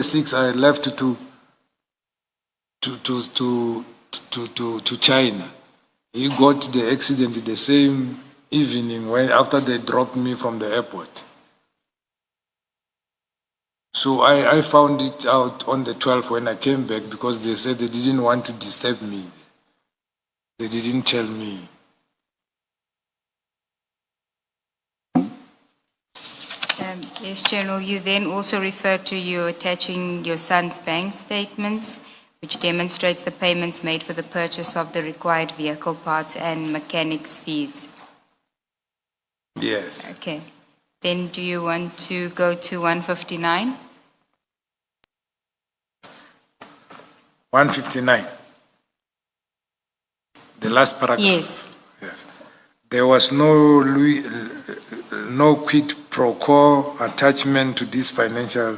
6, I left to China. He got the accident the same evening after they dropped me from the airport. So I found it out on the 12th when I came back because they said they didn't want to disturb me. They didn't tell me. Yes, General, you then also referred to you attaching your son's bank statements, which demonstrates the payments made for the purchase of the required vehicle parts and mechanics fees. Yes. Okay. Then do you want to go to 159? 159. The last paragraph. Yes. Yes. There was no quid pro quo attachment to this financial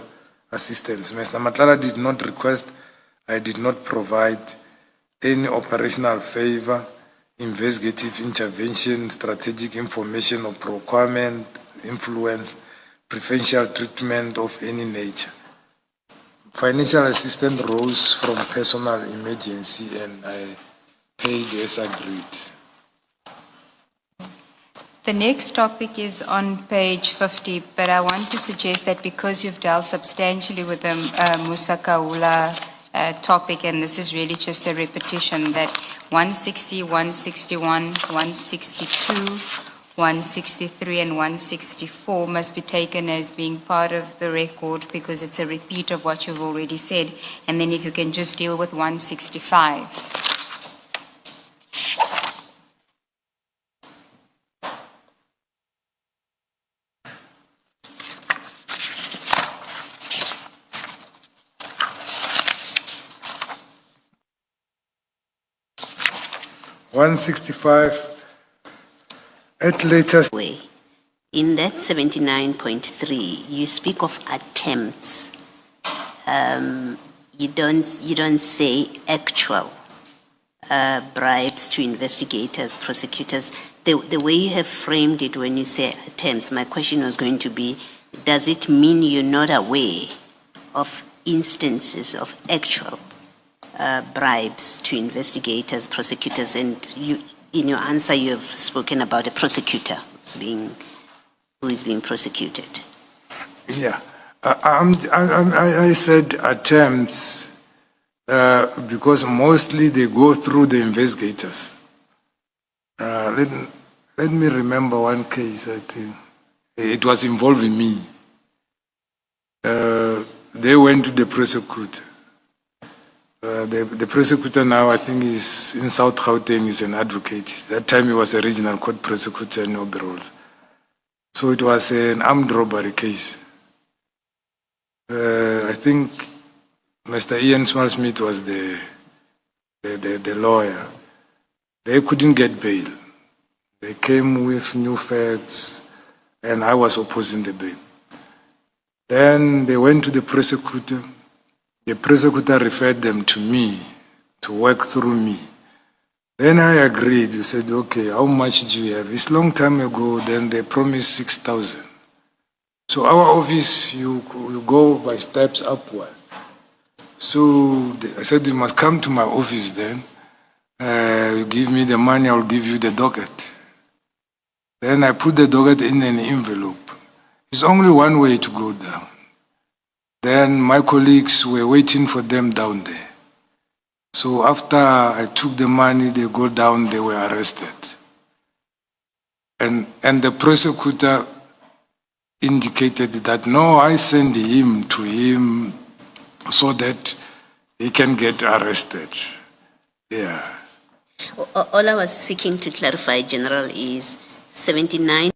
assistance. Mr. Matlala did not request, I did not provide any operational favor, investigative intervention, strategic information or procurement, influence, preferential treatment of any nature. Financial assistance rose from personal emergency and I paid as agreed. The next topic is on page 50, but I want to suggest that because you've dealt substantially with the Musa Kaula topic, and this is really just a repetition, that 160, 161, 162, 163, and 164 must be taken as being part of the record because it's a repeat of what you've already said. And then if you can just deal with 165. 165 at latest. In that 79.3, you speak of attempts. You don't say actual bribes to investigators, prosecutors. The way you have framed it when you say attempts, my question was going to be, does it mean you're not aware of instances of actual bribes to investigators, prosecutors, and you, in your answer, you have spoken about a prosecutor who is being prosecuted. Yeah, I said attempts because mostly they go through the investigators. Let me remember one case. I think it was involving me. They went to the prosecutor. The prosecutor now, I think, is in South Gauteng, is an advocate. That time he was a regional court prosecutor in Oberholz. So it was an armed robbery case. I think Mr. Ian Small-Smith was the lawyer. They couldn't get bail. They came with new facts, and I was opposing the bail. Then they went to the prosecutor. The prosecutor referred them to me to work through me. Then I agreed. You said, okay, how much do you have? It's a long time ago. Then they promised 6,000. So our office, you go by steps upwards. So I said, you must come to my office then. You give me the money, I'll give you the docket. Then I put the docket in an envelope. It's only one way to go down. Then my colleagues were waiting for them down there. So after I took the money, they go down, they were arrested. And the prosecutor indicated that, no, I send him to him so that he can get arrested. Yeah. All I was seeking to clarify, General, is 79.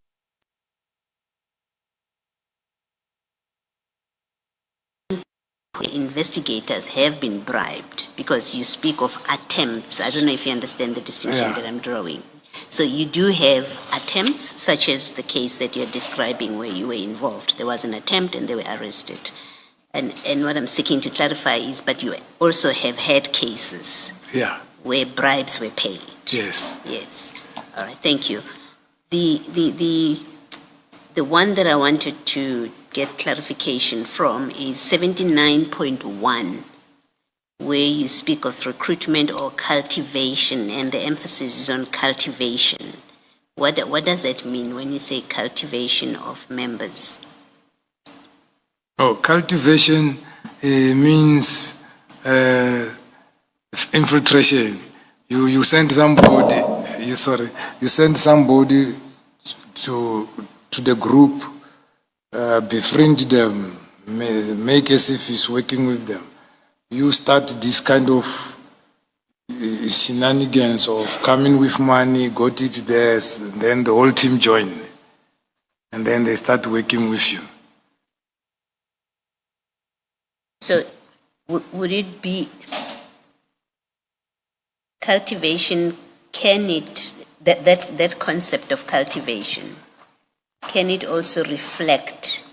Investigators have been bribed because you speak of attempts. I don't know if you understand the distinction that I'm drawing. So you do have attempts, such as the case that you're describing where you were involved. There was an attempt and they were arrested. And what I'm seeking to clarify is, but you also have had cases where bribes were paid. Yes. Yes. All right, thank you. The one that I wanted to get clarification from is 79.1, where you speak of recruitment or cultivation, and the emphasis is on cultivation. What does that mean when you say cultivation of members? Oh, cultivation means infiltration. You send somebody. You send somebody to the group, befriend them, make as if he's working with them. You start this kind of shenanigans of coming with money, got it there, then the whole team join, and then they start working with you. So, would it be cultivation? Can it that concept of cultivation? Can it also reflect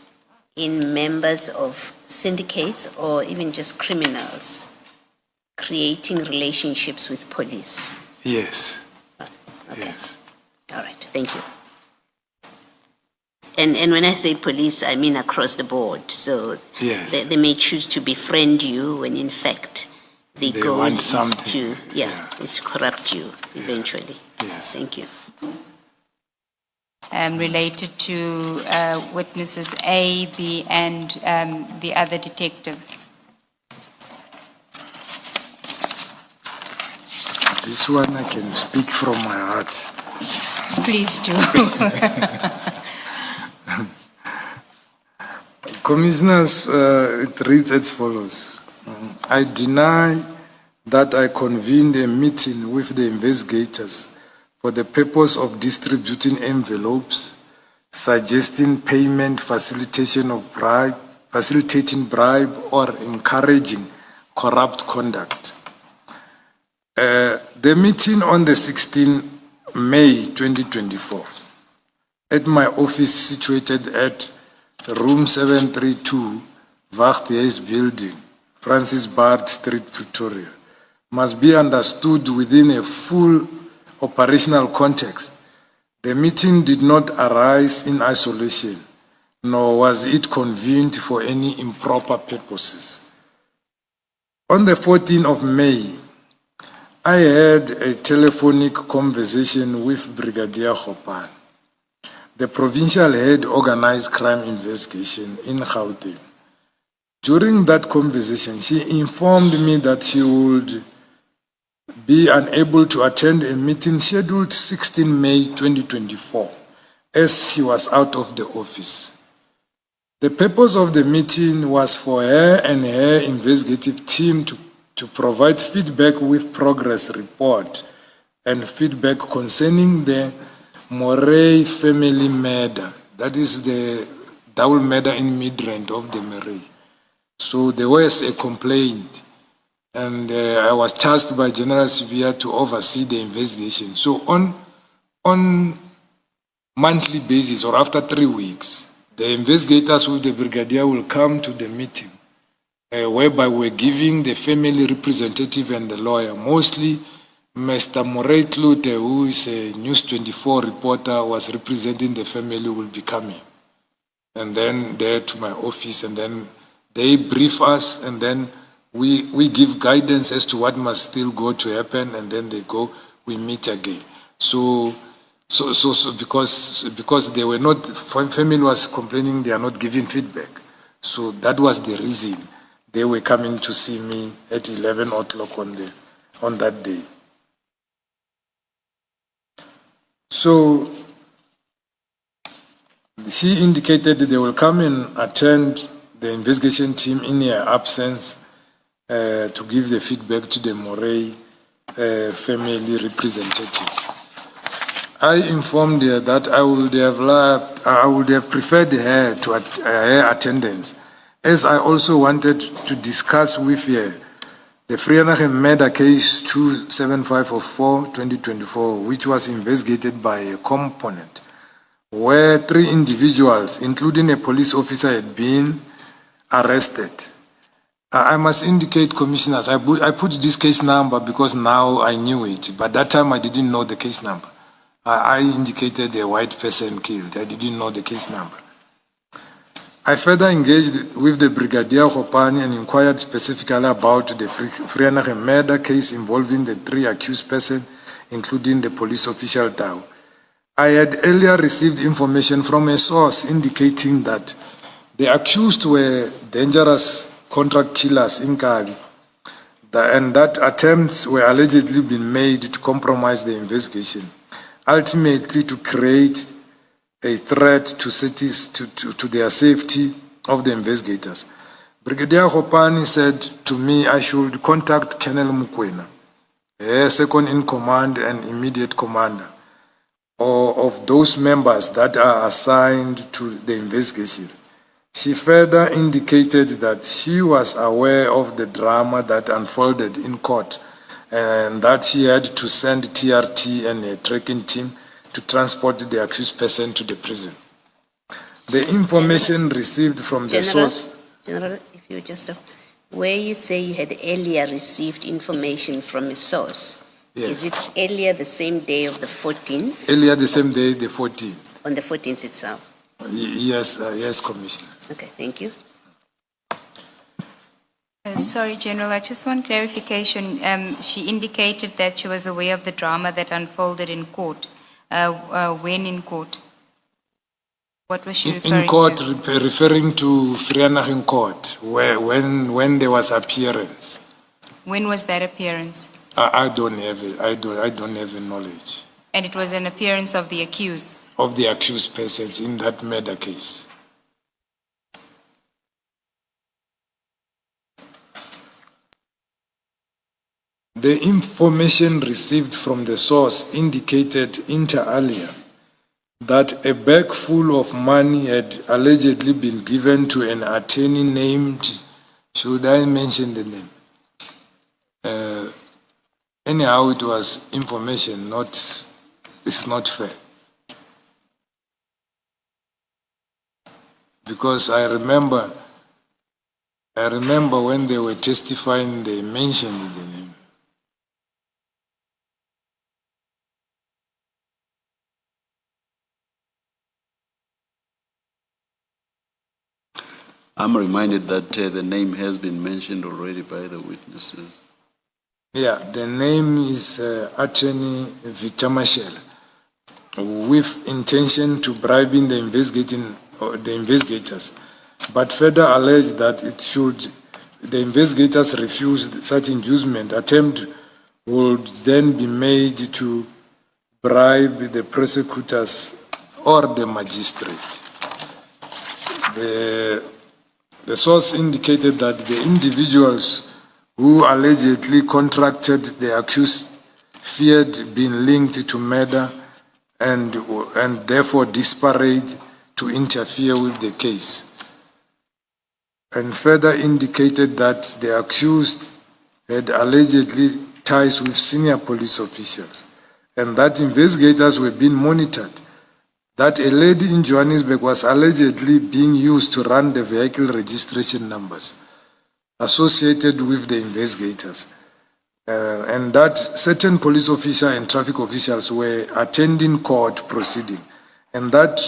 in members of syndicates or even just criminals creating relationships with police? Yes. Okay. Yes. All right. Thank you. And when I say police, I mean across the board. So yes. they may choose to befriend you when in fact the goal want is something. is to corrupt you eventually. Yes. Thank you. Related to witnesses A, B, and the other detective. This one I can speak from my heart. Please do. Commissioners, it reads as follows. I deny that I convened a meeting with the investigators for the purpose of distributing envelopes, suggesting payment, facilitating bribe, or encouraging corrupt conduct. The meeting on the 16th May 2024 at my office situated at room 732, Wachthuis Building, Francis Bard Street, Pretoria, must be understood within a full operational context. The meeting did not arise in isolation, nor was it convened for any improper purposes. On the 14th of May, I had a telephonic conversation with Brigadier Hopan, the provincial head organized crime investigation in Gauteng. During that conversation, she informed me that she would be unable to attend a meeting scheduled 16 May 2024, as she was out of the office. The purpose of the meeting was for her and her investigative team to provide feedback with progress report and feedback concerning the Morey family murder. That is the double murder in Midrand of the Morey. So there was a complaint, and I was tasked by General Sibia to oversee the investigation. So on monthly basis or after 3 weeks, the investigators with the brigadier will come to the meeting, whereby we're giving the family representative and the lawyer, mostly Mr. Morey Klute, who is a News 24 reporter, was representing the family, will be coming. And then there to my office, and then they brief us, and then we give guidance as to what must still go to happen, and then they go, we meet again. So because they were not, family was complaining they are not giving feedback. So that was the reason they were coming to see me at 11 o'clock on that day. So she indicated that they will come and attend the investigation team in her absence to give the feedback to the Morey family representative. I informed her that I would have preferred her to her attendance, as I also wanted to discuss with her the Frienache murder case 27504/2024, which was investigated by a component, where 3 individuals, including a police officer, had been arrested. I must indicate, commissioners, I put this case number because now I knew it, but that time I didn't know the case number. I indicated a white person killed. I didn't know the case number. I further engaged with the Brigadier Hopani and inquired specifically about the Mkhwanazi murder case involving the 3 accused persons, including the police official Tau. I had earlier received information from a source indicating that the accused were dangerous contract killers in Kabi, and that attempts were allegedly been made to compromise the investigation, ultimately to create a threat to their safety of the investigators. Brigadier Hopani said to me I should contact Colonel Mkhwanazi, second in command and immediate commander, or of those members that are assigned to the investigation. She further indicated that she was aware of the drama that unfolded in court and that she had to send TRT and a tracking team to transport the accused person to the prison. The information received from the source... General, if you just... Where you say you had earlier received information from a source, yes. Is it earlier the same day of the 14th? Earlier the same day, the 14th. On the 14th itself? Yes, yes, Commissioner. Okay, thank you. Sorry, General, I just want clarification. She indicated that she was aware of the drama that unfolded in court. When in court? What was she referring in court, to? Referring to Mkhwanazi in court, when there was appearance. When was that appearance? I don't have it. I don't have the knowledge. And it was an appearance of the accused? Of the accused persons in that murder case. The information received from the source indicated inter alia that a bag full of money had allegedly been given to an attorney named, should I mention the name? Anyhow, it was information, it's not fair. Because I remember when they were testifying, they mentioned the name. I'm reminded that the name has been mentioned already by the witnesses. Yeah, the name is Attorney Victor Mashela, with intention to bribing the investigators, but further alleged that the investigators refused such inducement. Attempt would then be made to bribe the prosecutors or the magistrate. The source indicated that the individuals who allegedly contracted the accused feared being linked to murder and therefore disparate to interfere with the case, and further indicated that the accused had allegedly ties with senior police officials and that investigators were being monitored, that a lady in Johannesburg was allegedly being used to run the vehicle registration numbers associated with the investigators, and that certain police officers and traffic officials were attending court proceeding, and that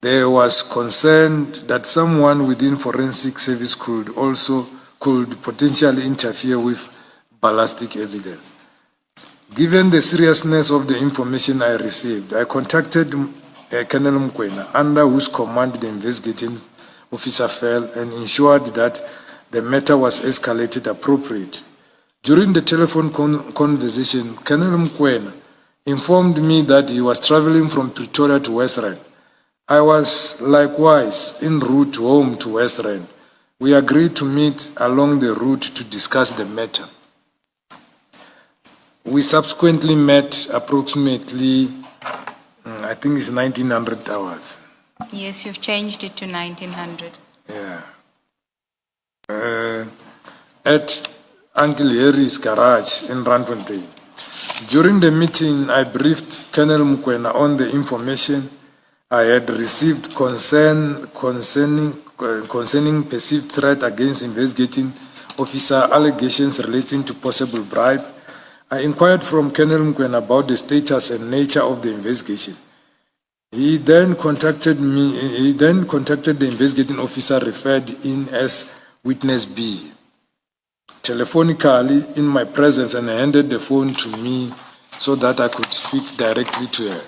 there was concern that someone within forensic service could potentially interfere with ballistic evidence. Given the seriousness of the information I received, I contacted Colonel Mkhwanazi, under whose command the investigating officer fell, and ensured that the matter was escalated appropriately. During the telephone conversation, Colonel Mkhwanazi informed me that he was traveling from Pretoria to West Rand. I was likewise en route home to West Rand. We agreed to meet along the route to discuss the matter. We subsequently met approximately, I think it's 1900 hours. Yes, you've changed it to 1900. Yeah. At Uncle Harry's garage in Randfontein. During the meeting, I briefed Colonel Mkhwanazi on the information I had received concerning perceived threat against investigating officer allegations relating to possible bribe. I inquired from Colonel Mkhwanazi about the status and nature of the investigation. He then contacted the investigating officer referred in as witness B telephonically in my presence and handed the phone to me so that I could speak directly to her.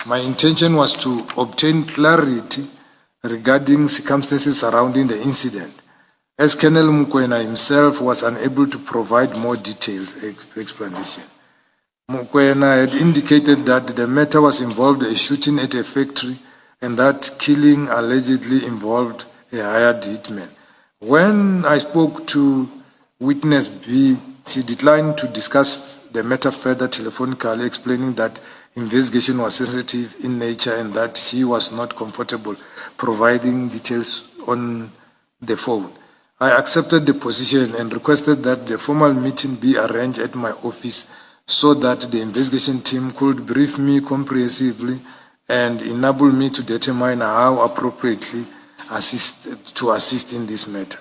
My intention was to obtain clarity regarding circumstances surrounding the incident, as Colonel Mkhwanazi himself was unable to provide more detailed explanation. Mkhwanazi had indicated that the matter was involved a shooting at a factory and that killing allegedly involved a hired hitman. When I spoke to witness B, she declined to discuss the matter further telephonically, explaining that investigation was sensitive in nature and that she was not comfortable providing details on the phone. I accepted the position and requested that the formal meeting be arranged at my office so that the investigation team could brief me comprehensively and enable me to determine how appropriately to assist in this matter.